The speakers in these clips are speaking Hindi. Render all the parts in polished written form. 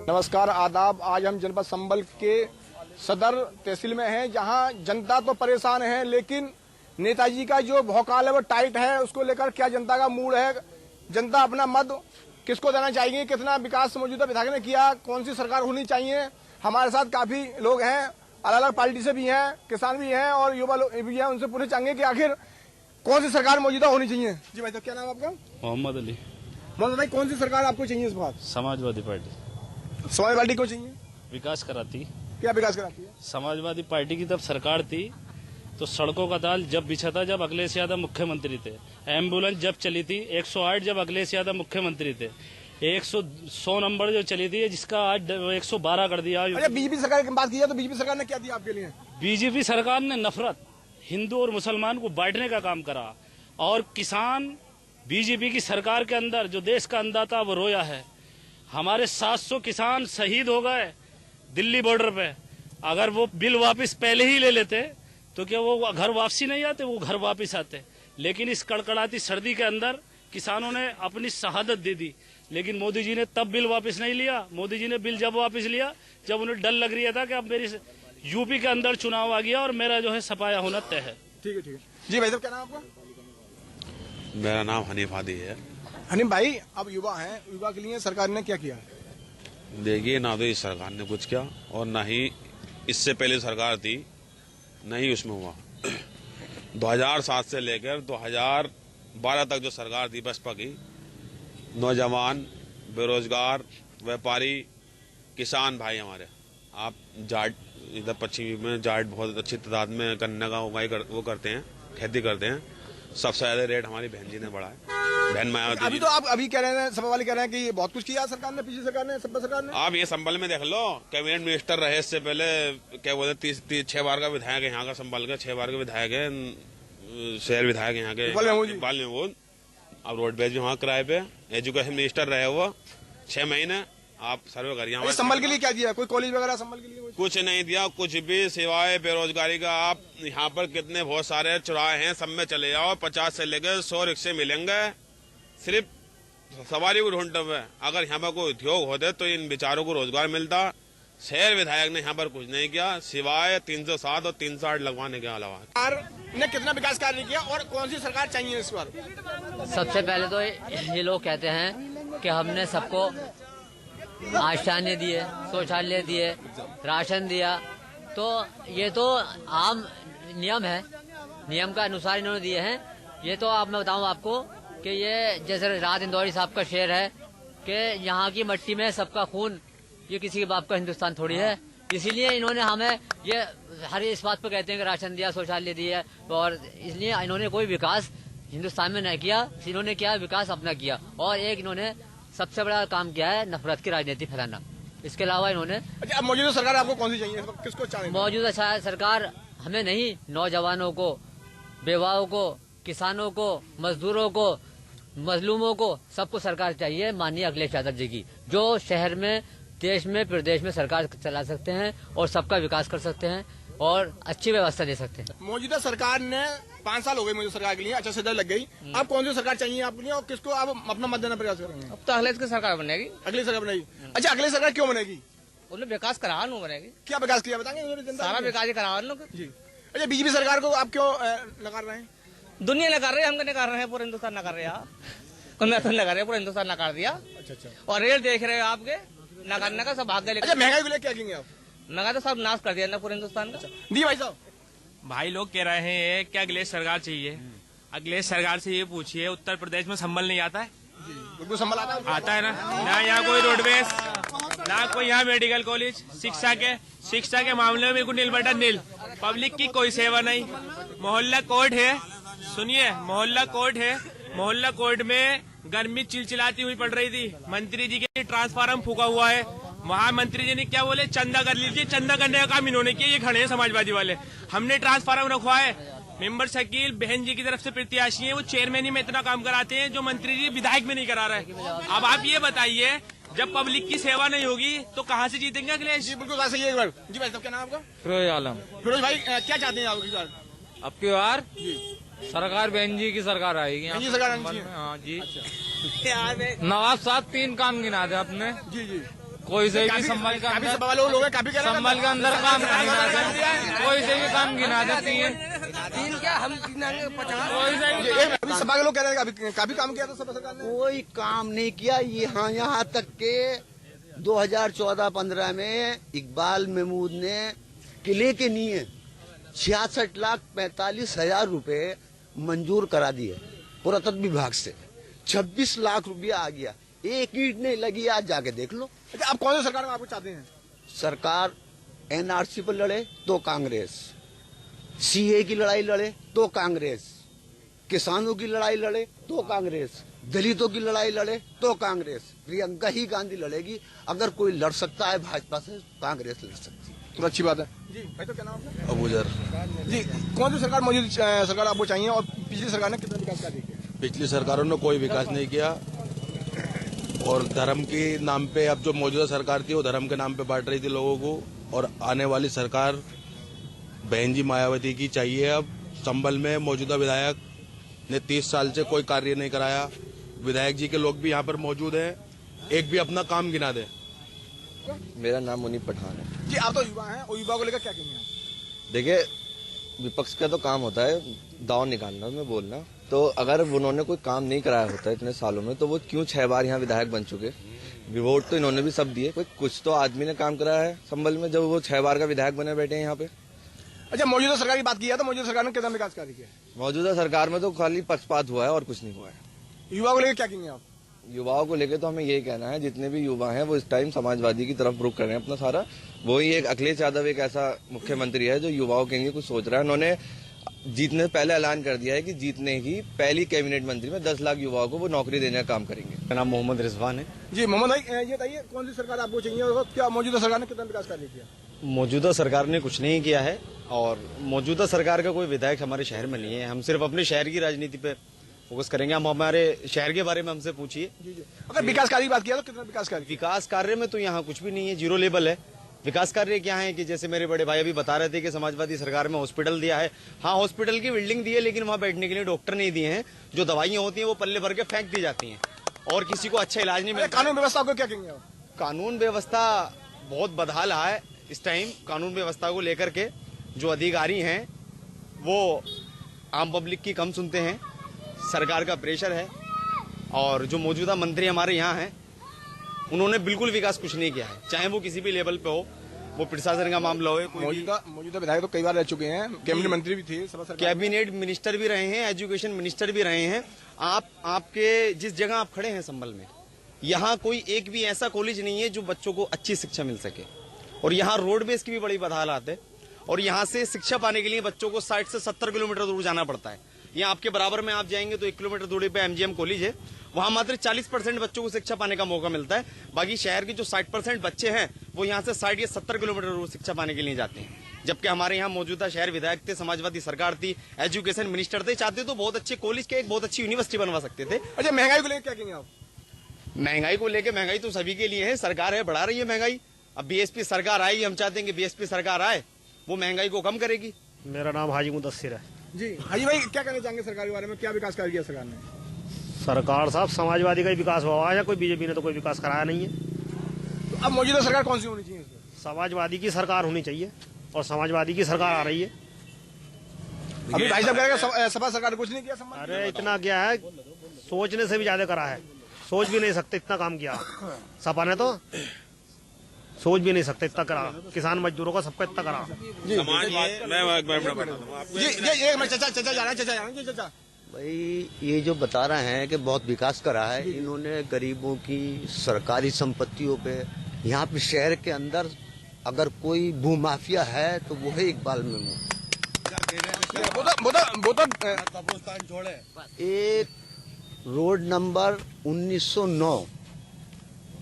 नमस्कार, आदाब। आज हम जनपद संभल के सदर तहसील में हैं, जहां जनता तो परेशान है, लेकिन नेताजी का जो भौकाल है वो टाइट है। उसको लेकर क्या जनता का मूड है, जनता अपना मत किसको देना चाहिए, कितना विकास मौजूदा विधायक ने किया, कौन सी सरकार होनी चाहिए। हमारे साथ काफी लोग हैं, अलग अलग पार्टी से भी हैं, किसान भी हैं और युवा भी हैं। उनसे पूछना चाहेंगे कि आखिर कौन सी सरकार मौजूदा होनी चाहिए। जी भाई साहब, क्या नाम है आपका? मोहम्मद अली। मोहम्मद भाई, कौन सी सरकार आपको चाहिए इस बार? समाजवादी पार्टी। समाजवादी पार्टी क्यों चाहिए? विकास कराती। क्या विकास कराती है? समाजवादी पार्टी की जब सरकार थी तो सड़कों का ताल जब बिछा था जब अखिलेश यादव मुख्यमंत्री थे, एम्बुलेंस जब चली थी 108 जब अखिलेश यादव मुख्यमंत्री थे, 100 नंबर जो चली थी जिसका आज 112 कर दिया। अच्छा, बीजेपी सरकार की बात की जाए तो बीजेपी सरकार ने क्या दिया आपके लिए? बीजेपी सरकार ने नफरत, हिंदू और मुसलमान को बांटने का काम करा। और किसान बीजेपी की सरकार के अंदर जो देश का अन्नदाता वो रोया है। हमारे 700 किसान शहीद हो गए दिल्ली बॉर्डर पे। अगर वो बिल वापस पहले ही ले लेते तो क्या वो घर वापसी नहीं आते? वो घर वापस आते। लेकिन इस कड़कड़ाती सर्दी के अंदर किसानों ने अपनी शहादत दे दी। लेकिन मोदी जी ने तब बिल वापस नहीं लिया। मोदी जी ने बिल जब वापस लिया जब उन्हें डर लग रहा था कि अब मेरी यूपी के अंदर चुनाव आ गया और मेरा जो है सफाया होना तय है। ठीक है, ठीक है। जी भाई साहब, क्या नाम आपका? मेरा नाम हनीफ हादी है। हनीफ भाई, अब युवा हैं, युवा के लिए सरकार ने क्या किया? देखिए, ना तो इस सरकार ने कुछ किया और ना ही इससे पहले सरकार थी, नहीं उसमें हुआ। 2007 से लेकर 2012 तक जो सरकार थी बसपा की, नौजवान, बेरोजगार, व्यापारी, किसान भाई हमारे, आप जाट इधर पश्चिमी में जाट बहुत अच्छी तादाद में गन्ने का उगाई वो करते हैं, खेती करते हैं। सबसे ज्यादा रेट हमारी बहन जी ने बढ़ाया, बहन मायावती। अभी तो आप अभी कह रहे हैं, सभा वाले कह रहे हैं कि ये बहुत कुछ किया सरकार ने, पिछली सरकार ने, सपा सरकार ने। आप ये संभल में देख लो, कैबिनेट मिनिस्टर रहे इससे पहले, क्या बोलते 6 बार का विधायक है यहाँ का, संभल का 6 बार का विधायक है, शहर विधायक यहाँ के इकबाल महमूद। अब रोडवेज भी वहाँ किराए पे, एजुकेशन मिनिस्टर रहे वो 6 महीने। आप सर्वे करिए। संभल के लिए क्या दिया? कोई कॉलेज वगैरह संभल के लिए? कुछ नहीं दिया, कुछ भी सिवाय बेरोजगारी का। आप यहाँ पर कितने बहुत सारे चौराहे हैं, सब में चले जाओ, 50 से लेकर 100 रिक्शे मिलेंगे, सिर्फ सवारी को ढूंढते हुए। अगर यहाँ पर कोई उद्योग होते तो इन बेचारों को रोजगार मिलता। शहर विधायक ने यहाँ पर कुछ नहीं किया सिवाय 307 और 308 लगवाने के अलावा। सरकार ने कितना विकास कार्य किया और कौन सी सरकार चाहिए इस बार? सबसे पहले तो ये लोग कहते हैं कि हमने सबको आश्वासन दिए, शौचालय दिए, राशन दिया, तो ये तो आम नियम है, नियम का अनुसार इन्होंने दिए हैं। ये तो आप मैं बताऊं आपको कि ये जैसे राज इंदौरी साहब का शेर है कि यहाँ की मट्टी में सबका खून, ये किसी के बाप का हिंदुस्तान थोड़ी है। इसीलिए इन्होंने हमें ये हर इस बात पर कहते हैं कि राशन दिया, शौचालय दिया, और इसलिए इन्होंने कोई विकास हिंदुस्तान में नहीं किया। इन्होंने क्या विकास अपना किया, और एक इन्होंने सबसे बड़ा काम किया है नफरत की राजनीति फैलाना। इसके अलावा इन्होंने अच्छा, मौजूदा सरकार आपको कौन सी चाहिए, किसको चाहिए? मौजूदा सरकार हमें नहीं, नौजवानों को, बेवाओं को, किसानों को, मजदूरों को, मजलूमों को, सबको सरकार चाहिए माननीय अखिलेश यादव जी की, जो शहर में, देश में, प्रदेश में सरकार चला सकते हैं और सबका विकास कर सकते हैं और अच्छी व्यवस्था दे सकते हैं। मौजूदा सरकार ने 5 साल हो गए मौजूदा सरकार के लिए, अच्छा से लग गई। अब कौन सी सरकार चाहिए आपके लिए और किसको आप अपना मत देना प्रयास करेंगे? अब तो अखिलेश की सरकार बनेगी। अगली सरकार बनेगी? अच्छा, अगली सरकार क्यों बनेगी? उन्होंने विकास करा बनेगी। क्या विकास किया बताएंगे? सारा विकास ही करा जी। अच्छा, बीजेपी सरकार को आप क्यों नकार रहे हैं? दुनिया नकार रही है, हम नहीं नकार रहे हैं, पूरा हिंदुस्तान नकार रहे हैं। मैं तो नकार रहे, पूरा हिंदुस्तान नकार दिया। अच्छा। और रेल देख रहे हो आपके नकारने का सब भाग गए। अच्छा, महंगाई को लेकर क्या कहेंगे आप? महंगाई तो सब नाश कर दिया ना पूरे हिंदुस्तान का। दी भाई साहब, भाई लोग कह रहे हैं कि अखिलेश सरकार चाहिए। अखिलेश सरकार से ये पूछिए, उत्तर प्रदेश में संभल नहीं आता है? बिल्कुल संभल आता है ना यहाँ कोई रोडवेज, ना कोई यहाँ मेडिकल कॉलेज, शिक्षा के मामले में बिल्कुल नील बटन नील। पब्लिक की कोई सेवा नहीं। मोहल्ला कोर्ट है, सुनिए, मोहल्ला कोर्ट है, मोहल्ला कोर्ट में गर्मी चिलचिलाती हुई पड़ रही थी। मंत्री जी के ट्रांसफार्मर फूका हुआ है, वहाँ मंत्री जी ने क्या बोले, चंदा कर लीजिए। चंदा करने का काम इन्होंने किया, ये खड़े हैं समाजवादी वाले। हमने ट्रांसफार्मर रखवाए, मेंबर शकील बहन जी की तरफ से प्रत्याशी है, वो चेयरमैन ही में इतना काम कराते हैं जो मंत्री जी विधायक में नहीं करा रहे। अब आप ये बताइए, जब पब्लिक की सेवा नहीं होगी तो कहाँ से जीतेंगे अखिलेश जी? बिल्कुल सही है। जी भाई साहब, क्या नाम आपका? फिरोज आलम। फिरोज भाई, क्या चाहते हैं आप? अब की बार सरकार बहन जी की सरकार आएगी यहाँ बहन जी सरकार आनी संभल चाहिए। में। हाँ जी। नवाब साहब 3 काम गिना दे अपने, जी जी, कोई से भी काफी संभल के काफी अंदर, सभा वाले लोग हैं, काफी कह रहे हैं। संभल के अंदर काम गिना दे, कोई से भी काम गिना दे। 3 क्या हम 50 कोई से भी ये अभी सभा के लोग कह रहे हैं काफी काम किया था सभा सरकार ने। कोई काम नहीं किया। यहाँ तक के 2014-15 में इकबाल महमूद ने किले के लिए 66,45,000 रुपए मंजूर करा दिए पुरातत्व विभाग से। 26 लाख रुपया आ गया, एक ईंट नहीं लगी। आज जाके देख लो। अच्छा, आप कौन सी सरकार में आपको चाहते हैं? सरकार एनआरसी पर लड़े तो कांग्रेस, सीए की लड़ाई लड़े तो कांग्रेस, किसानों की लड़ाई लड़े तो कांग्रेस, दलितों की लड़ाई लड़े तो कांग्रेस। प्रियंका ही गांधी लड़ेगी। अगर कोई लड़ सकता है भाजपा से, कांग्रेस लड़ सकती है। तो अच्छी बात है जी। भाई तो क्या नाम है? अबूजर। जी, कौन सी सरकार मौजूद सरकार आपको चाहिए और पिछली सरकार ने कितना विकास कार्य किया? पिछली सरकारों ने कोई विकास नहीं किया और धर्म के नाम पे अब जो मौजूदा सरकार थी वो धर्म के नाम पे बांट रही थी लोगों को। और आने वाली सरकार बहन जी मायावती की चाहिए। अब संभल में मौजूदा विधायक ने 30 साल से कोई कार्य नहीं कराया। विधायक जी के लोग भी यहाँ पर मौजूद हैं, एक भी अपना काम गिना दे। मेरा नाम मुनीब पठान है जी। आप तो युवा हैं और युवा को लेकर क्या कहेंगे आप? देखिए, विपक्ष का तो काम होता है दाव निकालना, में बोलना। तो अगर उन्होंने कोई काम नहीं कराया होता इतने सालों में, तो वो क्यों 6 बार यहाँ विधायक बन चुके? वोट तो इन्होंने भी सब दिए, कोई कुछ तो आदमी ने काम कराया है संभल में, जब वो 6 बार का विधायक बने बैठे हैं यहाँ पे। अच्छा, मौजूदा सरकार की बात की है तो मौजूदा सरकार ने कितना विकास कार्य किया? मौजूदा सरकार में तो खाली पक्षपात हुआ है और कुछ नहीं हुआ है। युवा को लेकर क्या कहेंगे आप? युवाओं को लेकर तो हमें यही कहना है, जितने भी युवा हैं वो इस टाइम समाजवादी की तरफ रुख कर रहे हैं अपना सारा। वही एक अखिलेश यादव एक ऐसा मुख्यमंत्री है जो युवाओं के लिए कुछ सोच रहा है। उन्होंने जीतने से पहले ऐलान कर दिया है कि जीतने की पहली कैबिनेट मंत्री में 10 लाख युवाओं को वो नौकरी देने का काम करेंगे। मेरा नाम मोहम्मद रिजवान है जी। मोहम्मद भाई, ये बताइए कौन सी सरकार आपको चाहिए और क्या मौजूदा सरकार ने कितना विकास कार्य किया? मौजूदा सरकार ने कुछ नहीं किया है और मौजूदा सरकार का कोई विधायक हमारे शहर में नहीं है। हम सिर्फ अपने शहर की राजनीति पे फोकस करेंगे। हम हमारे शहर के बारे में हमसे पूछिए। अगर विकास कार्य की बात किया तो कितना विकास कार्य? विकास कार्य में तो यहाँ कुछ भी नहीं है, 0 लेवल है। विकास कार्य क्या है कि जैसे मेरे बड़े भाई अभी बता रहे थे कि समाजवादी सरकार में हॉस्पिटल दिया है। हाँ, हॉस्पिटल की बिल्डिंग दी है, लेकिन वहाँ बैठने के लिए डॉक्टर नहीं दिए हैं। जो दवाइयाँ होती हैं वो पल्ले भर के फेंक दी जाती हैं और किसी को अच्छा इलाज नहीं मिलता। कानून व्यवस्था को क्या कहेंगे आप? कानून व्यवस्था बहुत बदहाल है इस टाइम। कानून व्यवस्था को लेकर के जो अधिकारी हैं वो आम पब्लिक की कम सुनते हैं, सरकार का प्रेशर है। और जो मौजूदा मंत्री हमारे यहाँ हैं उन्होंने बिल्कुल विकास कुछ नहीं किया है, चाहे वो किसी भी लेवल पे हो, वो प्रशासन का मामला हो। मौजूदा विधायक तो कई बार रह चुके हैं, कैबिनेट मंत्री भी थे, कैबिनेट मिनिस्टर भी रहे हैं, एजुकेशन मिनिस्टर भी रहे हैं। आपके जिस जगह आप खड़े हैं संभल में, यहाँ कोई एक भी ऐसा कॉलेज नहीं है जो बच्चों को अच्छी शिक्षा मिल सके। और यहाँ रोडवेज की भी बड़ी बदहालात है और यहाँ से शिक्षा पाने के लिए बच्चों को 60 से 70 किलोमीटर दूर जाना पड़ता है। यहाँ आपके बराबर में आप जाएंगे तो 1 किलोमीटर दूरी पे एमजीएम कॉलेज है, वहां मात्र 40% बच्चों को शिक्षा पाने का मौका मिलता है। बाकी शहर के जो 60% बच्चे हैं वो यहाँ से 60 या 70 किलोमीटर दूर शिक्षा पाने के लिए जाते हैं। जबकि हमारे यहाँ मौजूदा शहर विधायक थे, समाजवादी सरकार थी, एजुकेशन मिनिस्टर थे, चाहते तो बहुत अच्छे कॉलेज के एक बहुत अच्छी यूनिवर्सिटी बनवा सकते थे। अच्छा, महंगाई को लेकर क्या कहेंगे आप? महंगाई को लेकर, महंगाई तो सभी के लिए है, सरकार है बढ़ा रही है महंगाई। अब बीएसपी सरकार आई, हम चाहते हैं कि बीएसपी सरकार आए, वो महंगाई को कम करेगी। मेरा नाम हाजी मुदस्सिर है जी। हाजी भाई, क्या कहना चाहेंगे सरकार के बारे में? क्या विकास कार्य किया सरकार ने? सरकार साहब समाजवादी का ही विकास हुआ है, कोई बीजेपी ने तो कोई विकास कराया नहीं है। तो अब मौजूदा सरकार कौन सी होनी चाहिए? समाजवादी की सरकार होनी चाहिए और समाजवादी की सरकार आ रही है। अभी भाई साहब कहेंगे सपा सरकार कुछ नहीं किया। अरे इतना क्या है, सोचने से भी ज्यादा करा है। सोच भी नहीं सकते इतना काम किया सपा ने, तो सोच भी नहीं सकते इतना करा। किसान मजदूरों का सबका इतना करा। चाचा भाई, ये जो बता रहे हैं कि बहुत विकास करा है, इन्होंने गरीबों की सरकारी संपत्तियों पे, यहाँ पे शहर के अंदर अगर कोई भूमाफिया है तो वो है इकबाल महमूद। एक रोड नंबर 1909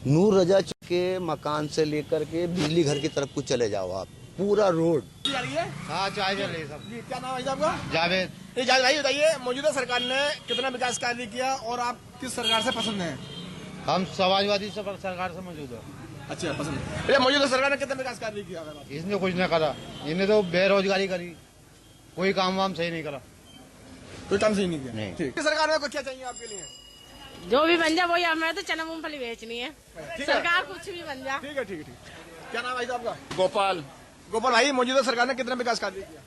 नूर रजा के मकान से लेकर के बिजली घर की तरफ को चले जाओ आप, पूरा रोड। हाँ, चाय चल रही है सब। जी, क्या नाम है आपका? जावेद। जावेद भाई, बताइए मौजूदा सरकार ने कितना विकास कार्य किया और आप किस सरकार से पसंद हैं? हम समाजवादी सरकार से मौजूद है। अच्छा, पसंद है। मौजूदा सरकार ने कितना विकास कार्य किया? इसने कुछ नहीं करा, इन्हें तो बेरोजगारी करी, कोई काम वाम सही नहीं करा। कोई काम सही नहीं किया। नहीं। ठीक। सरकार में क्या चाहिए आपके लिए? जो भी बन जाए वही, हमें तो चना मूंगफली बेचनी है। सरकार कुछ भी बन जाए। ठीक है ठीक है ठीक। क्या नाम है भाई साहब का? गोपाल। गोपाल भाई, मौजूदा सरकार ने कितना विकास कार्य किया?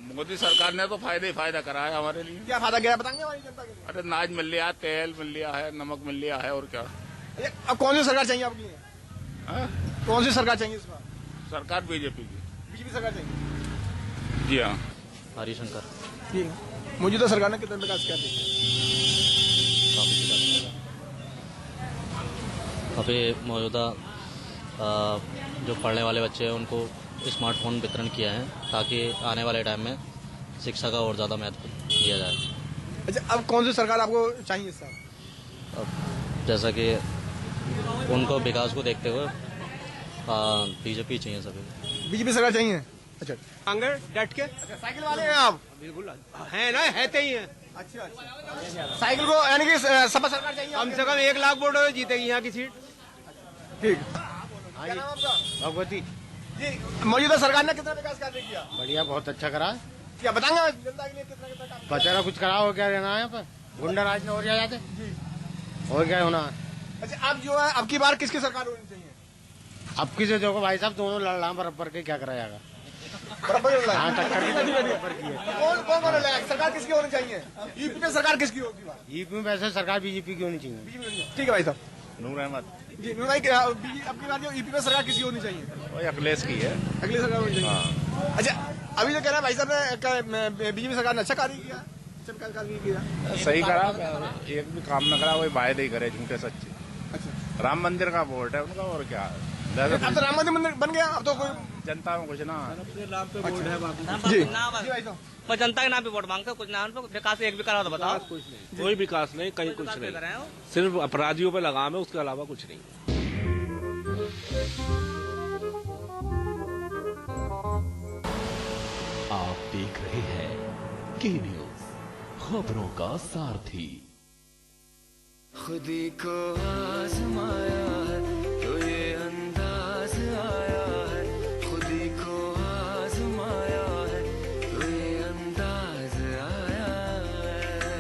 मोदी सरकार ने तो फायदा ही फायदा करा है हमारे लिए। क्या फायदा किया बताएंगे हमारी जनता के लिए? अरे नाज मिल लिया, तेल मिल लिया है, नमक मिल लिया है, और क्या। अब कौन सी सरकार चाहिए आपके लिए? कौन सी सरकार चाहिए इस बार? सरकार बीजेपी की। बीजेपी सरकार चाहिए। जी हाँ। हरिशंकर। ठीक है। मौजूदा सरकार ने कितना विकास कार्य किया? अभी मौजूदा जो पढ़ने वाले बच्चे हैं उनको स्मार्टफोन वितरण किया है, ताकि आने वाले टाइम में शिक्षा का और ज़्यादा महत्व दिया जाए। अच्छा, अब कौन सी सरकार आपको चाहिए इस साल? अब जैसा कि उनको विकास को देखते हुए बीजेपी चाहिए सभी। बीजेपी सरकार चाहिए। अच्छा, आंगे डट के। साइकिल वाले हैं आप? बिल्कुल है ना, है तो ही है। अच्छा, साइकिल को यानी कि सपा सरकार चाहिए। कम से कम 1 लाख वोट जीतेगी यहाँ की सीट। ठीक। क्या नाम आपका? भगवती जी, मौजूदा सरकार ने कितना विकास कार्य किया? बढ़िया, बहुत अच्छा करा। क्या बताएंगे जनता के लिए कितना कितना काम? बचारा कुछ करा हो क्या रहना है यहाँ पर, गुंडा राज ने और क्या जाते और क्या होना। अच्छा, आप जो है अब की बार किसकी सरकार होनी चाहिए? अब किसे देखो भाई साहब, दोनों लड़ बराबर के, क्या करा जाएगा। बराबर लड़ रहा है। हाँ, टक्कर की बराबर की है। कौन कौन कौन लड़ेगा? सरकार किसकी होनी चाहिए? यूपी में सरकार किसकी होगी? यूपी में वैसे सरकार बीजेपी की होनी चाहिए। ठीक है भाई साहब। नूर अहमद। जी नूर भाई, अब की बार जो यूपी में सरकार किसकी होनी चाहिए? वही अखिलेश की है। अगली सरकार होनी चाहिए। अच्छा, अभी जो कह रहा है भाई साहब ने बीजेपी सरकार ने अच्छा कार्य किया, अच्छा कार्य किया, सही करा, एक भी काम न करा, वही वायदे ही करे झूठे सच्चे। अच्छा, राम मंदिर का वोट है उनका, और क्या। अब तो राम मंदिर बन गया, अब तो कोई जनता में कुछ ना नाम पे वोट है बाकी। जी भाई साहब, पर जनता के नाम पे वोट मांगते, कुछ नाम पे विकास एक भी करा तो बताओ। कोई विकास नहीं, कहीं कुछ नहीं, सिर्फ अपराधियों पे लगाम है, उसके अलावा कुछ नहीं। आप देख रहे हैं के न्यूज, खबरों का सारथी। खुदी को आजमाया है तो ये अंदाज आया है, खुदी को आजमाया है तो ये अंदाज आया है।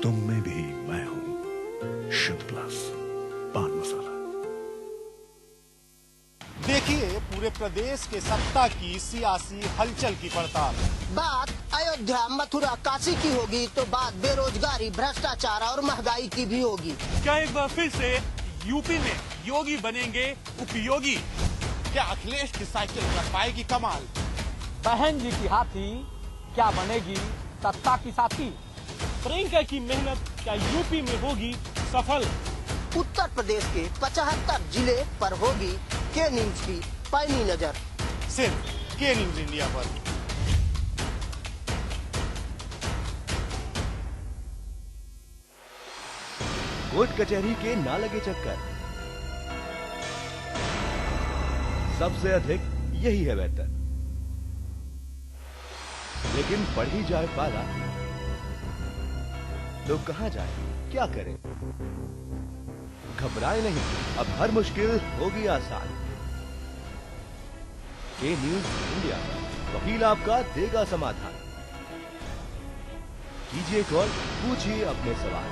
तुम में भी मैं हूं, शुद्ध प्लस पान मसाला। देखिए पूरे प्रदेश के सत्ता की सियासी हलचल की पड़ताल। बात अयोध्या, मथुरा, काशी की होगी तो बात बेरोजगारी, भ्रष्टाचार और महंगाई की भी होगी। क्या एक बार फिर से यूपी में योगी बनेंगे उपयोगी? क्या अखिलेश की साइकिल कर पाएगी कमाल? बहन जी की हाथी क्या बनेगी सत्ता की साथी? प्रियंका की मेहनत क्या यूपी में होगी सफल? उत्तर प्रदेश के 75 जिले पर होगी के न्यूज की पैनी नजर, सिर्फ के न्यूज इंडिया पर। कोर्ट कचहरी के ना लगे चक्कर, सबसे अधिक यही है बेहतर। लेकिन बढ़ ही जाए पाला तो कहां जाए, क्या करें? घबराए नहीं, अब हर मुश्किल होगी आसान। के न्यूज इंडिया पर वकील आपका देगा समाधान। कीजिए कॉल, पूछिए अपने सवाल।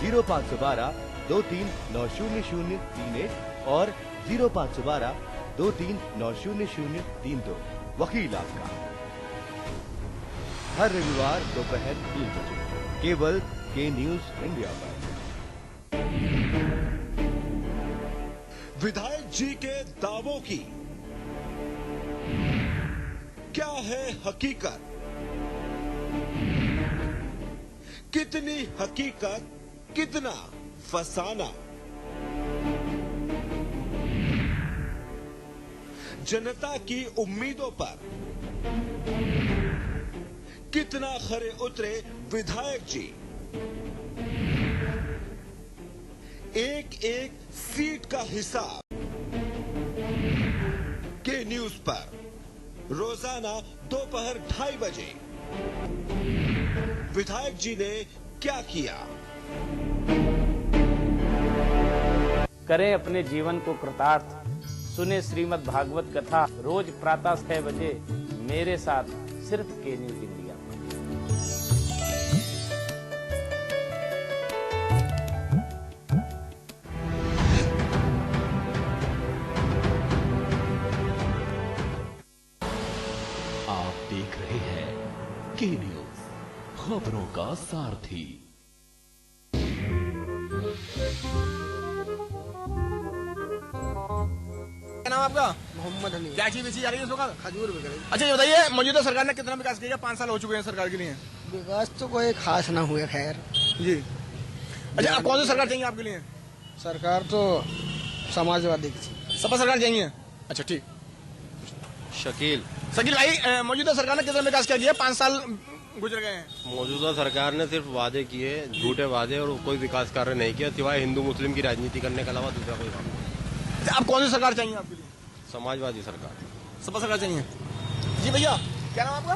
0512-23-900-31 और 0512-23-900-32। वकील आपका हर रविवार दोपहर 3 बजे केवल के न्यूज इंडिया पर। विधायक जी के दावों की क्या है हकीकत? कितनी हकीकत, कितना फसाना? जनता की उम्मीदों पर कितना खरे उतरे विधायक जी? एक एक सीट का हिसाब के न्यूज पर रोजाना दोपहर 2:30 बजे। विधायक जी ने क्या किया? करें अपने जीवन को कृतार्थ, सुने श्रीमद् भागवत कथा रोज प्रातः 6 बजे मेरे साथ सिर्फ के न्यूज इंडिया। खबरों का सारथी। क्या नाम आपका? मोहम्मद हनीफ। क्या चीज बेची जा रही है इस वक्त? खजूर बिक रही। अच्छा ये बताइए, मौजूदा सरकार ने कितना विकास किया? 5 साल हो चुके हैं सरकार के लिए। विकास तो कोई खास ना हुए, खैर जी। अच्छा अब कौन सी सरकार चाहिए आपके लिए? सरकार तो समाजवादी की। सपा सरकार चाहिए। अच्छा ठीक। शकील भाई, मौजूदा सरकार ने कितना विकास किया? 5 साल गुजर गए हैं। मौजूदा सरकार ने सिर्फ वादे किए, झूठे वादे, और कोई विकास कार्य नहीं किया सिवाय हिंदू मुस्लिम की राजनीति करने के अलावा दूसरा कोई काम नहीं। अब कौन सी सरकार चाहिए आपके लिए? समाजवादी सरकार। सपा सरकार चाहिए। जी भैया, क्या नाम आपका?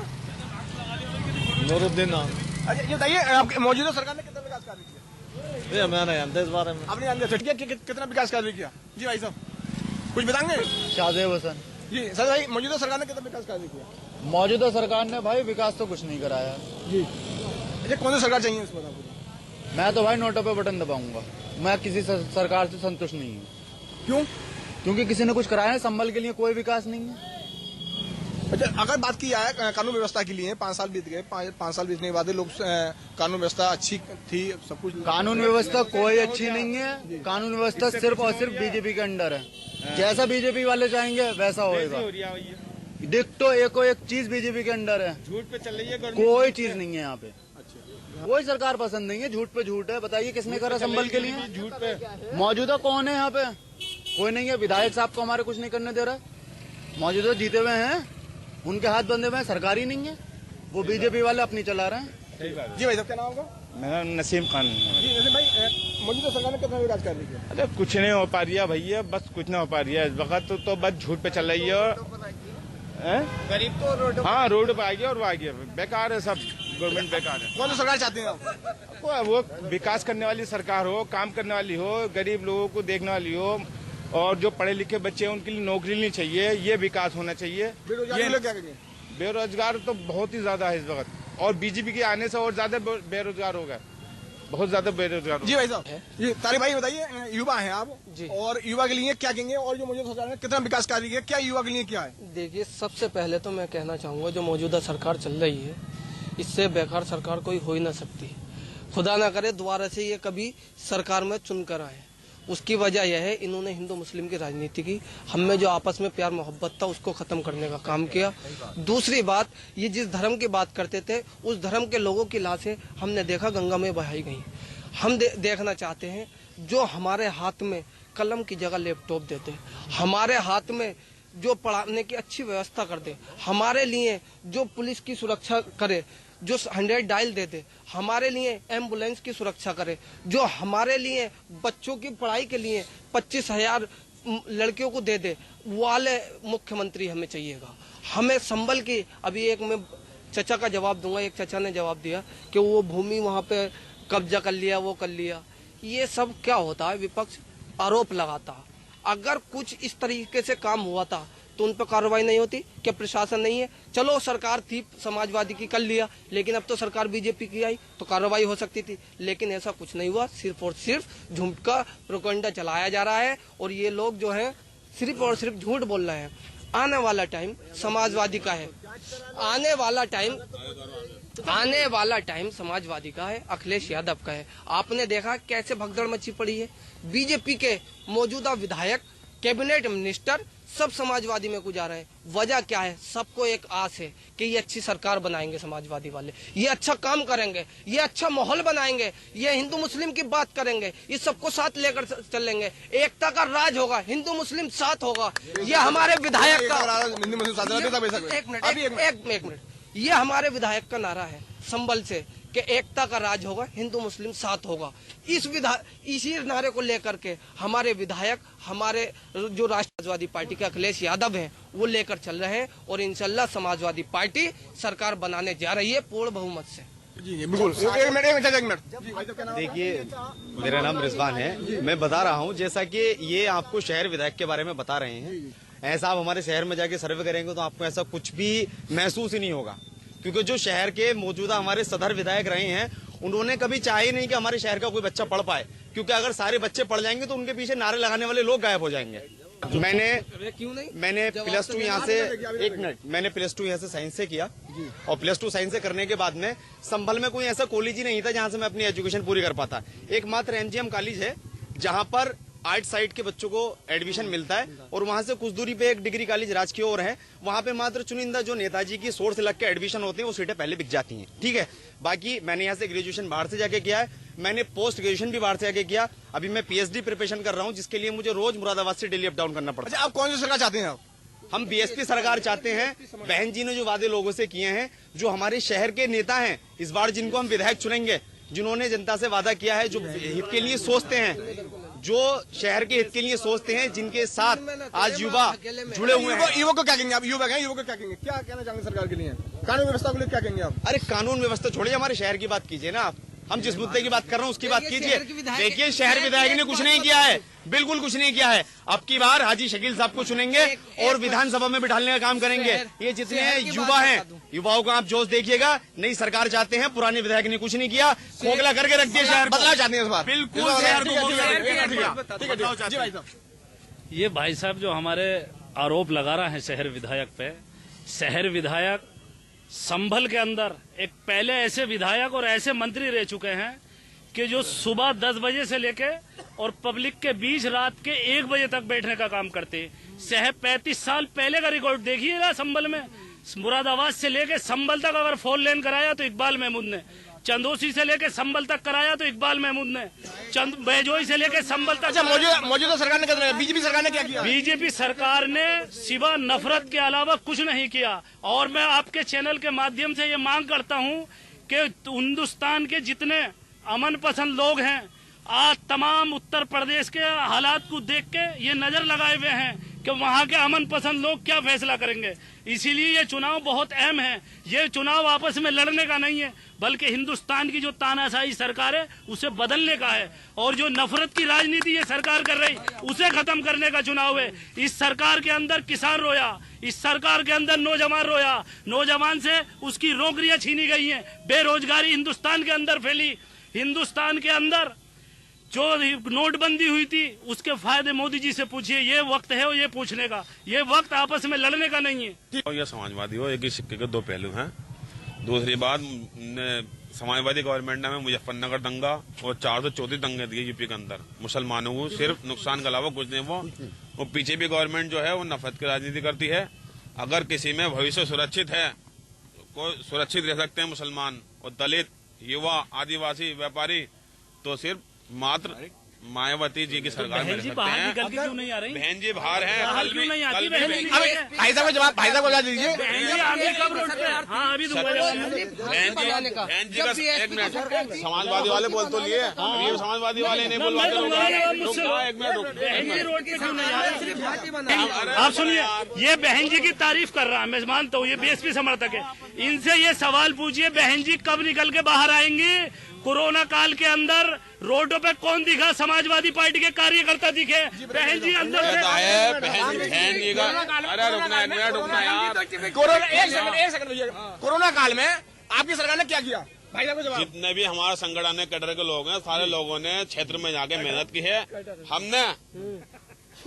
नूरुद्दीन नाम। अच्छा ये बताइए, आपके मौजूदा सरकार ने कितना विकास कार्य किया? मैं नहीं जानता इस बारे में। आप नहीं जानते? कितना विकास कार्य किया? जी भाई साहब कुछ बताएंगे? शाहजेब हसन। जी सर भाई, मौजूदा सरकार ने कितना विकास कार्य किया? मौजूदा सरकार ने भाई विकास तो कुछ नहीं कराया जी। अच्छा कौन सी सरकार चाहिए इस बार? मैं तो भाई नोटों पे बटन दबाऊंगा। मैं किसी सरकार से संतुष्ट नहीं हूँ। क्यों? क्योंकि किसी ने कुछ कराया है, संभल के लिए कोई विकास नहीं है। अच्छा अगर बात की जाए कानून व्यवस्था के लिए, 5 साल बीत गए, 5 साल बीतने के बाद लोग कानून व्यवस्था अच्छी थी, सब कुछ। कानून व्यवस्था कोई अच्छी नहीं है। कानून व्यवस्था सिर्फ और सिर्फ बीजेपी के अंडर है। जैसा बीजेपी वाले चाहेंगे वैसा होएगा। डिक्टो एको एक चीज बीजेपी के अंडर है। झूठ पे चल रही है, कोई चीज नहीं है यहाँ पे। कोई सरकार पसंद नहीं है, झूठ पे झूठ है। बताइए किसने करा संभल के लिए? झूठ पे। मौजूदा कौन है यहाँ पे? कोई नहीं है। विधायक साहब को हमारे कुछ नहीं करने दे रहा। मौजूदा जीते हुए हैं, उनके हाथ बंधे हुए हैं, सरकारी नहीं है। वो बीजेपी वाले अपनी चला रहे हैं। जी भाई साहब, क्या नाम होगा? मेरा नसीम खान। जी नसीम भाई, मौजूदा सरकार ने कितना विकास कार्य किया? अरे कुछ नहीं हो पा रही है भैया, बस कुछ नहीं हो पा रही है इस वक्त तो बस झूठ पे चल रही है। गरीब तो रोड, हाँ रोड पे आ गया और वो आ गया, बेकार है सब। गवर्नमेंट बेकार है। कौन सी सरकार चाहते हैं आप? वो विकास करने वाली सरकार हो, काम करने वाली हो, गरीब लोगों को देखने वाली हो, और जो पढ़े लिखे बच्चे हैं उनके लिए नौकरी नहीं चाहिए, ये विकास होना चाहिए। बेरोजगारी लोग क्या करेंगे? बेरोजगार तो बहुत ही ज्यादा है इस वक्त, और बीजेपी के आने से और ज्यादा बेरोजगार हो गए, बहुत ज्यादा बेरोजगार। जी भाई साहब, जी तारिक भाई बताइए, युवा हैं आप जी, और युवा के लिए क्या कहेंगे? और जो मौजूदा सरकार ने कितना विकास कार्य किया, क्या युवा के लिए क्या है? देखिए, सबसे पहले तो मैं कहना चाहूँगा जो मौजूदा सरकार चल रही है, इससे बेकार सरकार कोई हो ही ना सकती। खुदा ना करे दोबारा से ये कभी सरकार में चुनकर आए। उसकी वजह यह है, इन्होंने हिंदू मुस्लिम की राजनीति की, हम में जो आपस में प्यार मोहब्बत था उसको खत्म करने का काम किया। दूसरी बात, ये जिस धर्म की बात करते थे, उस धर्म के लोगों की लाशें हमने देखा गंगा में बहाई गई। हम देखना चाहते हैं जो हमारे हाथ में कलम की जगह लैपटॉप देते, हमारे हाथ में जो पढ़ाने की अच्छी व्यवस्था कर दे, हमारे लिए जो पुलिस की सुरक्षा करे, जो 100 डायल दे दे, हमारे लिए एम्बुलेंस की सुरक्षा करे, जो हमारे लिए बच्चों की पढ़ाई के लिए 25,000 लड़कियों को दे दे, वाले मुख्यमंत्री हमें चाहिएगा। हमें संभल की, अभी एक मैं चचा का जवाब दूंगा, एक चचा ने जवाब दिया कि वो भूमि वहाँ पे कब्जा कर लिया, वो कर लिया। ये सब क्या होता है? विपक्ष आरोप लगाता। अगर कुछ इस तरीके से काम हुआ था तो उन पर कार्रवाई नहीं होती? क्या प्रशासन नहीं है? चलो सरकार थी समाजवादी की, कर लिया, लेकिन अब तो सरकार बीजेपी की आई तो कार्रवाई हो सकती थी, लेकिन ऐसा कुछ नहीं हुआ। सिर्फ और सिर्फ झूठ का प्रोपेगेंडा चलाया जा रहा है, और ये लोग जो है सिर्फ और सिर्फ झूठ बोल रहे हैं। आने वाला टाइम समाजवादी का है, आने वाला टाइम समाजवादी का है, अखिलेश यादव का है। आपने देखा कैसे भगदड़ मची पड़ी है। बीजेपी के मौजूदा विधायक, कैबिनेट मिनिस्टर सब समाजवादी में गुजारा है। वजह क्या है? सबको एक आस है कि ये अच्छी सरकार बनाएंगे समाजवादी वाले, ये अच्छा काम करेंगे, ये अच्छा माहौल बनाएंगे, ये हिंदू मुस्लिम की बात करेंगे, ये सबको साथ लेकर चलेंगे, एकता का राज होगा, हिंदू मुस्लिम साथ होगा। ये हमारे विधायक का, एक मिनट, ये हमारे विधायक का नारा है संबल से कि एकता का राज होगा, हिंदू मुस्लिम साथ होगा। इसी नारे को लेकर के हमारे विधायक, हमारे जो राष्ट्रवादी पार्टी के अखिलेश यादव हैं, वो लेकर चल रहे हैं, और इंशाल्लाह समाजवादी पार्टी सरकार बनाने जा रही है पूर्ण बहुमत से। जी बिल्कुल। एक मिनट। देखिए, मेरा नाम रिजवान है। मैं बता रहा हूँ, जैसा कि ये आपको शहर विधायक के बारे में बता रहे हैं, ऐसा आप हमारे शहर में जाके सर्वे करेंगे तो आपको ऐसा कुछ भी महसूस ही नहीं होगा, क्योंकि जो शहर के मौजूदा हमारे सदर विधायक रहे हैं, उन्होंने कभी चाहे ही नहीं कि हमारे शहर का कोई बच्चा पढ़ पाए, क्योंकि अगर सारे बच्चे पढ़ जाएंगे तो उनके पीछे नारे लगाने वाले लोग गायब हो जाएंगे। मैंने +2 यहाँ से, एक मिनट, मैंने +2 यहाँ से साइंस से किया, और प्लस 2 साइंस से करने के बाद में संभल में कोई ऐसा कॉलेज ही नहीं था जहां से मैं अपनी एजुकेशन पूरी कर पाता। एकमात्र एमजीएम कॉलेज है जहां पर आर्ट साइड के बच्चों को एडमिशन मिलता है, और वहां से कुछ दूरी पे एक डिग्री कॉलेज राजकीय और है, वहां पे मात्र चुनिंदा जो नेताजी की सोर्स से लग के एडमिशन होते हैं वो सीटें पहले बिक जाती हैं। ठीक है, बाकी मैंने यहाँ से ग्रेजुएशन बाहर से जाके किया है, मैंने पोस्ट ग्रेजुएशन भी बाहर से जाके किया, अभी मैं पीएचडी प्रिपरेशन कर रहा हूँ, जिसके लिए मुझे रोज मुरादाबाद से डेली अप डाउन करना पड़ता है। अच्छा, आप कौन सी सरकार चाहते हैं? आप हम बीएसपी सरकार चाहते हैं। बहन जी ने जो वादे लोगों से किए हैं, जो हमारे शहर के नेता हैं इस बार जिनको हम विधायक चुनेंगे, जिन्होंने जनता से वादा किया है, जो हित के लिए सोचते हैं, जो शहर के हित के लिए सोचते हैं, जिनके साथ आज युवा जुड़े हुए हैं। युवक को क्या कहेंगे आप? युवक हैं, युवक को क्या कहेंगे? क्या कहना चाहेंगे सरकार के लिए? कानून व्यवस्था को लिए क्या कहेंगे आप? अरे कानून व्यवस्था छोड़िए, हमारे शहर की बात कीजिए ना आप। हम जिस मुद्दे की बात कर रहे हैं उसकी बात कीजिए। देखिए, शहर विधायक ने कुछ नहीं किया है, बिल्कुल कुछ नहीं किया है। अब की बार हाजी शकील साहब को चुनेंगे और विधानसभा में बिठाने का काम करेंगे। ये जितने युवा हैं, युवाओं का आप जोश देखिएगा। नई सरकार चाहते हैं, पुराने विधायक ने कुछ नहीं किया, खोखला करके रख दिया शहर। बदलाव चाहते हैं इस बार, बिल्कुल शहर को। ये भाई साहब जो हमारे आरोप लगा रहे हैं शहर विधायक पे, शहर विधायक संभल के अंदर एक पहले ऐसे विधायक और ऐसे मंत्री रह चुके हैं कि जो सुबह 10 बजे से लेके और पब्लिक के बीच रात के 1 बजे तक बैठने का काम करते हैं। शहर 35 साल पहले का रिकॉर्ड देखिएगा। संभल में मुरादाबाद से लेके संभल तक अगर 4 लेन कराया तो इकबाल महमूद ने, चंदोसी से लेके संभल तक कराया तो इकबाल महमूद ने, बैजोई से लेके संभल तक। अच्छा, मौजूदा सरकार ने क्या, बीजेपी सरकार ने क्या किया? बीजेपी सरकार ने सिवा नफरत के अलावा कुछ नहीं किया। और मैं आपके चैनल के माध्यम से ये मांग करता हूँ कि हिंदुस्तान के जितने अमन पसंद लोग हैं, आज तमाम उत्तर प्रदेश के हालात को देख के ये नजर लगाए हुए हैं कि वहाँ के अमन पसंद लोग क्या फैसला करेंगे। इसीलिए ये चुनाव बहुत अहम है। ये चुनाव आपस में लड़ने का नहीं है, बल्कि हिंदुस्तान की जो तानाशाही सरकार है उसे बदलने का है, और जो नफरत की राजनीति ये सरकार कर रही उसे खत्म करने का चुनाव है। इस सरकार के अंदर किसान रोया, इस सरकार के अंदर नौजवान रोया, नौजवान से उसकी नौकरियां छीनी गई हैं, बेरोजगारी हिंदुस्तान के अंदर फैली। हिंदुस्तान के अंदर जो नोटबंदी हुई थी उसके फायदे मोदी जी से पूछिए। ये वक्त है ये पूछने का, ये वक्त आपस में लड़ने का नहीं है। और ये समाजवादी हो, एक ही सिक्के के 2 पहलू हैं। दूसरी बात, समाजवादी गवर्नमेंट ने हमें मुजफ्फरनगर दंगा और 434 दंगे दिए यूपी के अंदर मुसलमानों को, सिर्फ नुकसान के अलावा कुछ नहीं। वो पीछे भी गवर्नमेंट जो है वो नफरत की राजनीति करती है। अगर किसी में भविष्य सुरक्षित है, को सुरक्षित रह सकते हैं मुसलमान और दलित, युवा, आदिवासी, व्यापारी, तो सिर्फ मात्र मायावती जी की सरकार में रह सकते हैं। क्यों नहीं आ रही? बहन जी बाहर है, भाई साहब को जवाब, भाई साहब को जवाब दीजिए। बहन जी का 1 मिनट, समाजवादी वाले बोल तो लिए, ये समाजवादी वाले नहीं बोलवाते। आप सुनिए, ये बहन जी की तारीफ कर रहा है, मैं मानता हूँ ये बीएसपी समर्थक है। इनसे ये सवाल पूछिए, बहन जी कब निकल के बाहर आएंगी? कोरोना काल के अंदर रोडों पे कौन दिखा? समाजवादी पार्टी के कार्यकर्ता दिखे। बहन जी अंदर से बहन जी का, अरे रुकना यार। एक सेकंड भैया, कोरोना काल में आपकी सरकार ने क्या किया? भाई साहब को जवाब। जितने भी हमारा संगठन है, कैडर के लोग हैं, सारे लोगों ने क्षेत्र में जाके मेहनत की है। हमने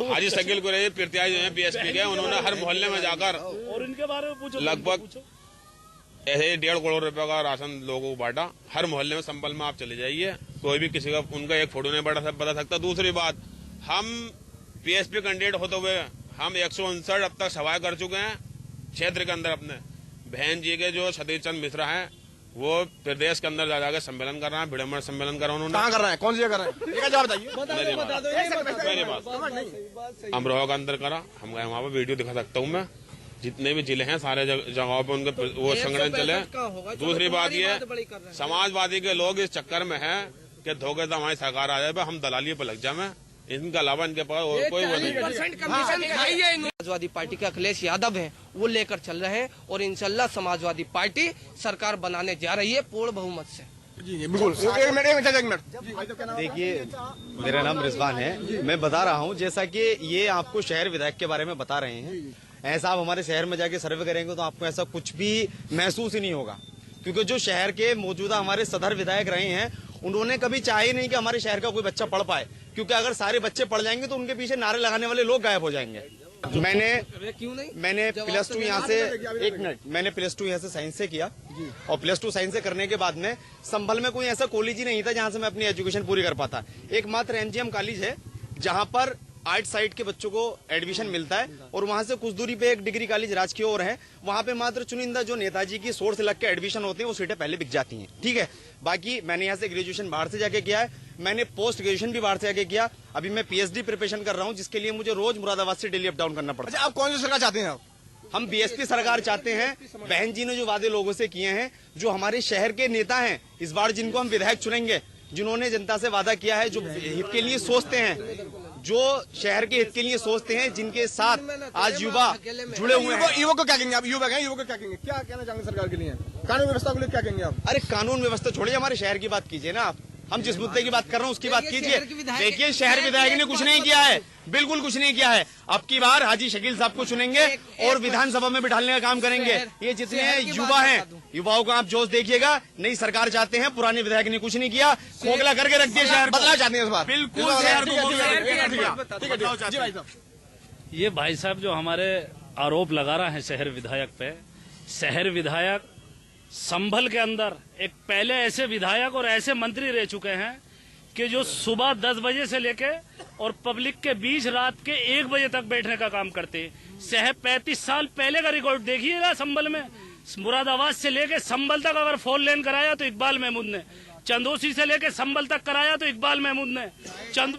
हाजी शकील को प्रत्याशी हैं बीएसपी के, उन्होंने हर मोहल्ले में जाकर और इनके बारे में पूछो, लगभग ऐसे 1.5 करोड़ रुपए का राशन लोगों को बांटा। हर मोहल्ले में संभल में आप चले जाइए, कोई भी किसी का उनका एक फोटो नहीं बता सकता। दूसरी बात, हम पीएसपी कैंडिडेट होते हुए हम 159 अब तक सभाएं कर चुके हैं क्षेत्र के अंदर अपने। बहन जी के जो सतीश चंद्र मिश्रा हैं वो प्रदेश के अंदर जाकर सम्मेलन कर रहे हैं, भिड़मर सम्मेलन कर रहे हैं। कहाँ कर रहे हैं, कौन सी जगह कर रहे हैं? जवाब बताइए। मेरी बात अमरोहा के अंदर करा, हम गए वहाँ पर, वीडियो दिखा सकता हूँ मैं। जितने भी जिले हैं सारे जगहों पे उनके वो संगठन चले। दूसरी बात ये, समाजवादी के लोग इस चक्कर में हैं कि धोखे से हमारी सरकार आ जाए, हम दलाली पे लग जाए। इनके अलावा इनके पास और कोई वो नहीं। समाजवादी पार्टी के अखिलेश यादव हैं, वो लेकर चल रहे हैं और इंशाल्लाह समाजवादी पार्टी सरकार बनाने जा रही है पूर्ण बहुमत से। जी बिल्कुल। एक मिनट। देखिए, मेरा नाम रिजवान है, मैं बता रहा हूँ जैसा कि ये आपको शहर विधायक के बारे में बता रहे हैं, ऐसा आप हमारे शहर में जाके सर्वे करेंगे तो आपको ऐसा कुछ भी महसूस ही नहीं होगा। क्योंकि जो शहर के मौजूदा हमारे सदर विधायक रहे हैं, उन्होंने कभी चाहे ही नहीं कि हमारे शहर का कोई बच्चा पढ़ पाए, क्योंकि अगर सारे बच्चे पढ़ जाएंगे तो उनके पीछे नारे लगाने वाले लोग गायब हो जाएंगे। मैंने +2 यहाँ से 1 मिनट मैंने +2 यहाँ से साइंस से किया और +2 साइंस से करने के बाद में संभल में कोई ऐसा कॉलेज ही नहीं था जहाँ से मैं अपनी एजुकेशन पूरी कर पाता। एकमात्र MGM कॉलेज है जहाँ पर आर्ट साइड के बच्चों को एडमिशन मिलता है और वहां से कुछ दूरी पे एक डिग्री कॉलेज राजकीय और है, वहां पे मात्र चुनिंदा जो नेताजी की सोर्स से लग के एडमिशन होते हैं वो सीटें पहले बिक जाती हैं। ठीक है, बाकी मैंने यहाँ से ग्रेजुएशन बाहर से जाके किया है, मैंने पोस्ट ग्रेजुएशन भी बाहर से जाके किया, अभी मैं PhD प्रिपरेशन कर रहा हूँ जिसके लिए मुझे रोज मुरादाबाद से डेली अप डाउन करना पड़ता है। अच्छा, आप कौन सी सरकार चाहते हैं? आप हम BSP सरकार चाहते हैं। बहन जी ने जो वादे लोगों से किए हैं, जो हमारे शहर के नेता हैं इस बार जिनको हम विधायक चुनेंगे, जिन्होंने जनता से वादा किया है, जो हित के लिए सोचते हैं, जो शहर के हित के लिए सोचते हैं, जिनके साथ आज युवा जुड़े हुए हैं। युवक को क्या कहेंगे आप? युवक हैं, युवक को क्या कहेंगे? क्या कहना चाहेंगे सरकार के लिए? कानून व्यवस्था को लिए क्या कहेंगे आप? अरे कानून व्यवस्था छोड़िए, हमारे शहर की बात कीजिए ना आप। हम जिस मुद्दे की बात कर रहे हैं उसकी बात कीजिए। देखिए, शहर विधायक ने कुछ नहीं किया है, बिल्कुल कुछ नहीं किया है। अब की बार हाजी शकील साहब को चुनेंगे और विधानसभा में बिठाने का काम करेंगे। ये जितने युवा हैं, युवाओं को आप जोश देखिएगा। नई सरकार चाहते हैं, पुराने विधायक ने कुछ नहीं किया, खोखला करके रख दिया शहर। बदलाव चाहते हैं इस बार, बिल्कुल शहर को। ये भाई साहब जो हमारे आरोप लगा रहे हैं शहर विधायक पे, शहर विधायक संभल के अंदर एक पहले ऐसे विधायक और ऐसे मंत्री रह चुके हैं कि जो सुबह 10 बजे से लेके और पब्लिक के बीच रात के 1 बजे तक बैठने का काम करते हैं। शहर 35 साल पहले का रिकॉर्ड देखिएगा। संभल में मुरादाबाद से लेके संभल तक अगर 4 लेन कराया तो इकबाल महमूद ने, चंदोसी से लेके संभल तक कराया तो इकबाल महमूद ने,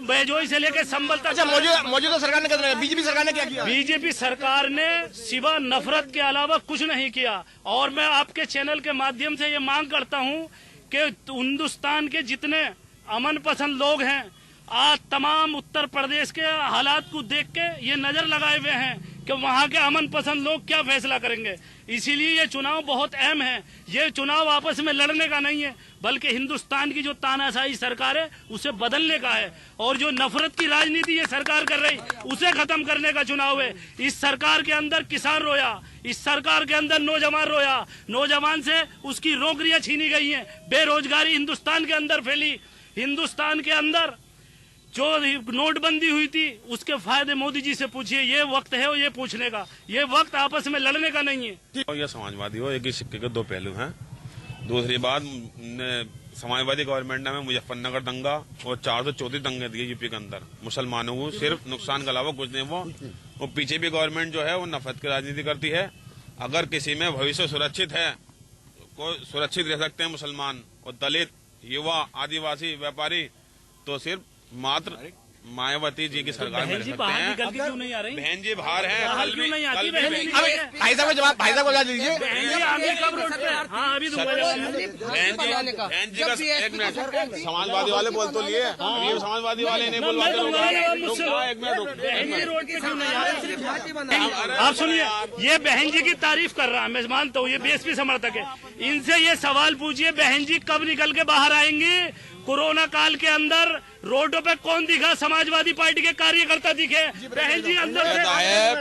बैजोई से लेके संभल तक। अच्छा, मौजूदा सरकार ने क्या किया? बीजेपी सरकार ने क्या किया? बीजेपी सरकार ने सिवा नफरत के अलावा कुछ नहीं किया। और मैं आपके चैनल के माध्यम से ये मांग करता हूँ कि हिंदुस्तान के जितने अमन पसंद लोग हैं, आज तमाम उत्तर प्रदेश के हालात को देख के ये नजर लगाए हुए हैं कि वहाँ के अमन पसंद लोग क्या फैसला करेंगे। इसीलिए ये चुनाव बहुत अहम है। ये चुनाव आपस में लड़ने का नहीं है, बल्कि हिंदुस्तान की जो तानाशाही सरकार है उसे बदलने का है। और जो नफरत की राजनीति ये सरकार कर रही, उसे खत्म करने का चुनाव है। इस सरकार के अंदर किसान रोया, इस सरकार के अंदर नौजवान रोया, नौजवान से उसकी नौकरियां छीनी गई हैं, बेरोजगारी हिंदुस्तान के अंदर फैली। हिंदुस्तान के अंदर जो नोटबंदी हुई थी उसके फायदे मोदी जी से पूछिए। ये वक्त है ये पूछने का, ये वक्त आपस में लड़ने का नहीं है। और ये समाजवादी हो, एक ही सिक्के के 2 पहलू हैं। दूसरी बात, समाजवादी गवर्नमेंट ने मुजफ्फरनगर दंगा और 434 दंगे दिए यूपी के अंदर मुसलमानों को, सिर्फ नुकसान के अलावा कुछ नहीं। वो पीछे भी गवर्नमेंट जो है वो नफरत की राजनीति करती है। अगर किसी में भविष्य सुरक्षित है, कोई सुरक्षित रह सकते हैं मुसलमान और दलित, युवा, आदिवासी, व्यापारी, तो सिर्फ मात्र मायावती जी की सरकार में रह सकते हैं। क्यों नहीं आ रही? बहन जी बाहर है, कल क्यों नहीं आती? भाई साहब को जवाब, भाई साहब को जवाब दीजिए। अभी दूंगा बहन जी का 1 मिनट, समाजवादी वाले बोल तो लिए, ये समाजवादी वाले नहीं बोलवाते। 1 मिनट आप सुनिए, ये बहन जी की तारीफ कर रहा है, मैं मानता हूँ ये BSP समर्थक है। इनसे ये सवाल पूछिए, बहन जी कब निकल के बाहर आएंगी? कोरोना काल के अंदर रोडों पे कौन दिखा? समाजवादी पार्टी के कार्यकर्ता दिखे। बहन जी अंदर से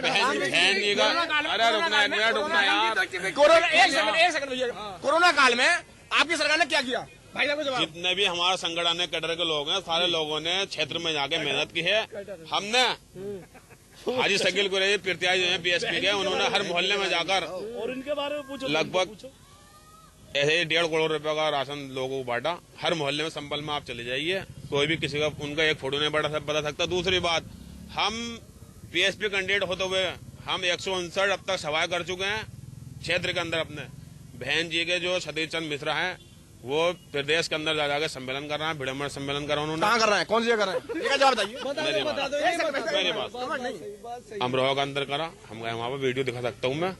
बहन जी का, अरे रुकना 1 मिनट, रुकना यार। एक सेकंड भैया, कोरोना काल में आपकी सरकार ने क्या किया? भाई साहब को जवाब। जितने भी हमारा संगठन है, कैडर के लोग हैं, सारे लोगों ने क्षेत्र में जाके मेहनत की है। हमने हाजी शकील कुरैशी प्रत्याशी हैं BSP के, उन्होंने हर मोहल्ले में जाकर और इनके बारे में पूछो, लगभग ऐसे 1.5 करोड़ रुपए का राशन लोगों को बांटा। हर मोहल्ले में संभल में आप चले जाइए, कोई भी किसी का उनका एक फोटो नहीं बता सकता। दूसरी बात, हम BSP कैंडिडेट होते हुए हम 159 अब तक सभाएं कर चुके हैं क्षेत्र के अंदर अपने। बहन जी के जो सतीश चंद्र मिश्रा हैं वो प्रदेश के अंदर जाकर सम्मेलन कर रहे हैं, भिड़मर सम्मेलन कर रहे हैं। कहाँ कर रहे हैं? कौन सी जगह कर रहे हैं? ये जवाब बताइए। मेरी बात अमरोहा के अंदर करा, हम गए वहाँ पर, वीडियो दिखा सकता हूँ मैं।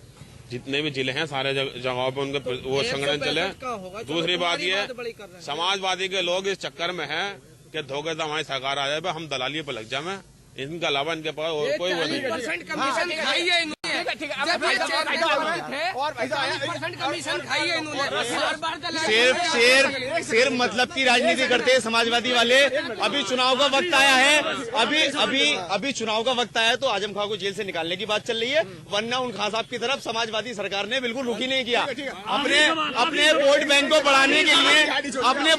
जितने भी जिले हैं सारे जगहों पे उनके वो संगठन चले। दूसरी बात ये, समाजवादी के लोग इस चक्कर में हैं कि धोखे से हमारी सरकार आ जाए, हम दलाली पे लग जाए। इनके अलावा इनके पास और कोई वो नहीं है। सिर्फ मतलब की राजनीति करते हैं समाजवादी वाले। अभी चुनाव का वक्त आया है, अभी चुनाव का वक्त आया है तो आजम खां को जेल से निकालने की बात चल रही है, वरना उन खान साहब की तरफ समाजवादी सरकार ने बिल्कुल रुख ही नहीं किया। अपने वोट बैंक को बढ़ाने के लिए, अपने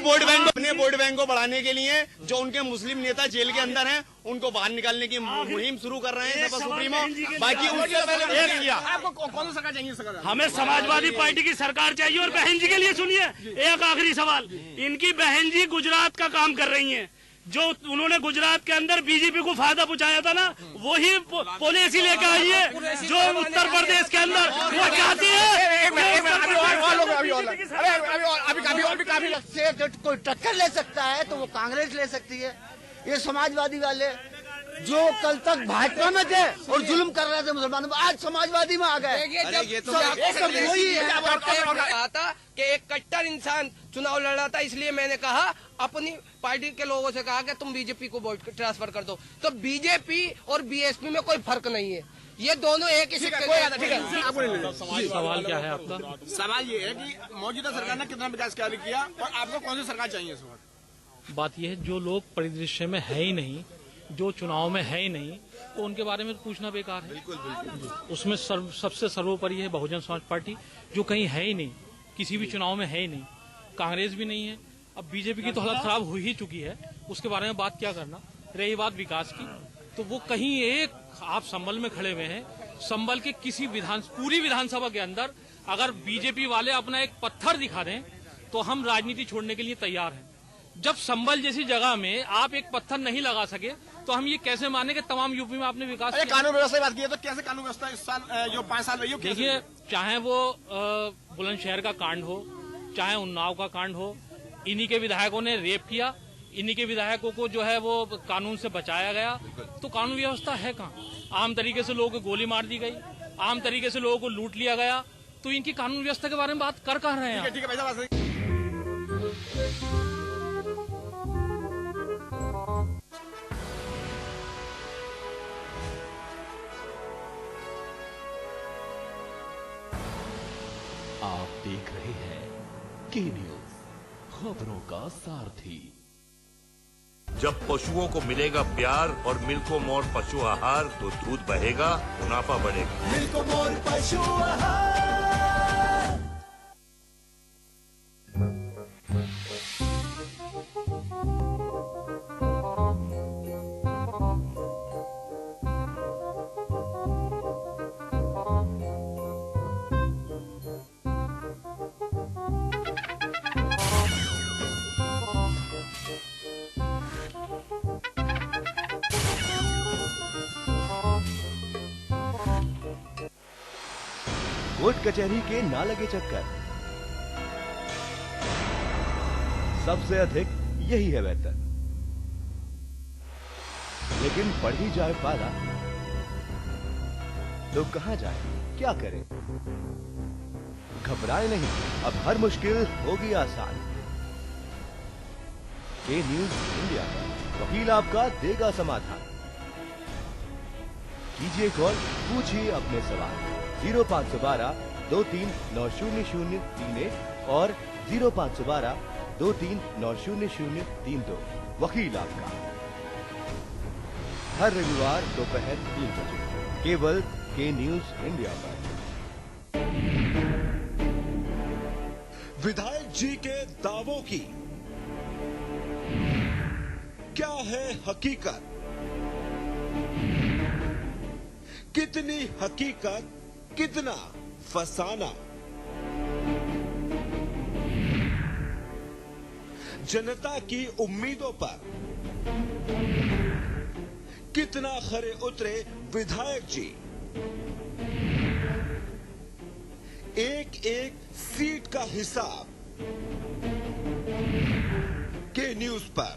वोट बैंक को बढ़ाने के लिए जो उनके मुस्लिम नेता जेल के अंदर हैं उनको बाहर निकालने की मुहिम शुरू कर रहे हैं सपा सुप्रीमो। बाकी उससे पहले किया। आपको कौन सी सरकार चाहिए? सरकार हमें समाजवादी पार्टी की सरकार चाहिए। और बहन जी के लिए सुनिए एक आखिरी सवाल, इनकी बहन जी गुजरात का काम कर रही हैं, जो उन्होंने गुजरात के अंदर बीजेपी को फायदा पहुंचाया था ना, वही पॉलिसी लेकर आई है जो उत्तर प्रदेश के अंदर वो चाहती है। कोई टक्कर ले सकता है तो वो कांग्रेस ले सकती है। ये समाजवादी वाले जो कल तक भाजपा में थे और जुल्म कर रहे थे मुसलमानों पर, आज समाजवादी में आ गए। वही कहा था कि एक कट्टर इंसान चुनाव लड़ रहा था, इसलिए मैंने कहा अपनी पार्टी के लोगों से कहा कि तुम बीजेपी को वोट ट्रांसफर कर दो। तो बीजेपी और बीएसपी में कोई फर्क नहीं है, ये दोनों एक ही सिक्के। सवाल क्या है आपका? सवाल ये है कि मौजूदा सरकार ने कितना विकास कार्य किया और आपको कौन सी सरकार चाहिए इस वक्त? बात यह है जो लोग परिदृश्य में है ही नहीं, जो चुनाव में है ही नहीं, तो उनके बारे में पूछना बेकार है। बिल्कुल। उसमें सबसे सर्वोपरि है बहुजन समाज पार्टी, जो कहीं है ही नहीं, किसी भी चुनाव में है ही नहीं। कांग्रेस भी नहीं है। अब बीजेपी की तो हालत खराब हो ही चुकी है, उसके बारे में बात क्या करना। रही बात विकास की, तो वो कहीं एक आप संभल में खड़े हुए हैं, संभल के किसी पूरी विधानसभा के अंदर अगर बीजेपी वाले अपना एक पत्थर दिखा दें तो हम राजनीति छोड़ने के लिए तैयार हैं। जब संभल जैसी जगह में आप एक पत्थर नहीं लगा सके तो हम ये कैसे माने कि तमाम यूपी में आपने विकास किया? कानून व्यवस्था की बात की है तो कैसे कानून व्यवस्था इस साल जो 5 साल रही हो? देखिए, चाहे वो बुलंदशहर का कांड हो, चाहे उन्नाव का कांड हो, इन्हीं के विधायकों ने रेप किया, इन्हीं के विधायकों को जो है वो कानून से बचाया गया। तो कानून व्यवस्था है कहाँ? आम तरीके से लोगों को गोली मार दी गई, आम तरीके से लोगों को लूट लिया गया, तो इनकी कानून व्यवस्था के बारे में बात कर कहाँ रहे हैं? ठीक है भाई। आप देख रहे हैं के न्यूज, खबरों का सारथी। जब पशुओं को मिलेगा प्यार और मिल्को मोर पशु आहार तो दूध बहेगा, मुनाफा बढ़ेगा। मिल्को मोर पशु आहार। कोर्ट कचहरी के ना लगे चक्कर, सबसे अधिक यही है बेहतर। लेकिन बढ़ ही जाए पाला तो कहां जाए, क्या करें? घबराए नहीं, अब हर मुश्किल होगी आसान। के न्यूज इंडिया पर वकील आपका देगा समाधान। कीजिए कॉल, पूछिए अपने सवाल। 0512 23900031 और 0512 23900032। वकील आपका हर रविवार दोपहर 3 बजे केवल के न्यूज इंडिया पर। विधायक जी के दावों की क्या है हकीकत? कितनी हकीकत, कितना फसाना? जनता की उम्मीदों पर कितना खरे उतरे विधायक जी? एक एक सीट का हिसाब के न्यूज पर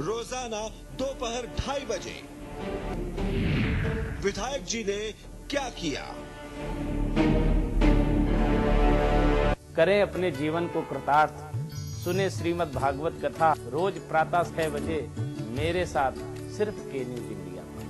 रोजाना दोपहर 2:30 बजे। विधायक जी ने क्या किया? करें अपने जीवन को कृतार्थ, सुने श्रीमद् भागवत कथा रोज प्रातः 6 बजे मेरे साथ, सिर्फ के न्यूज इंडिया पर।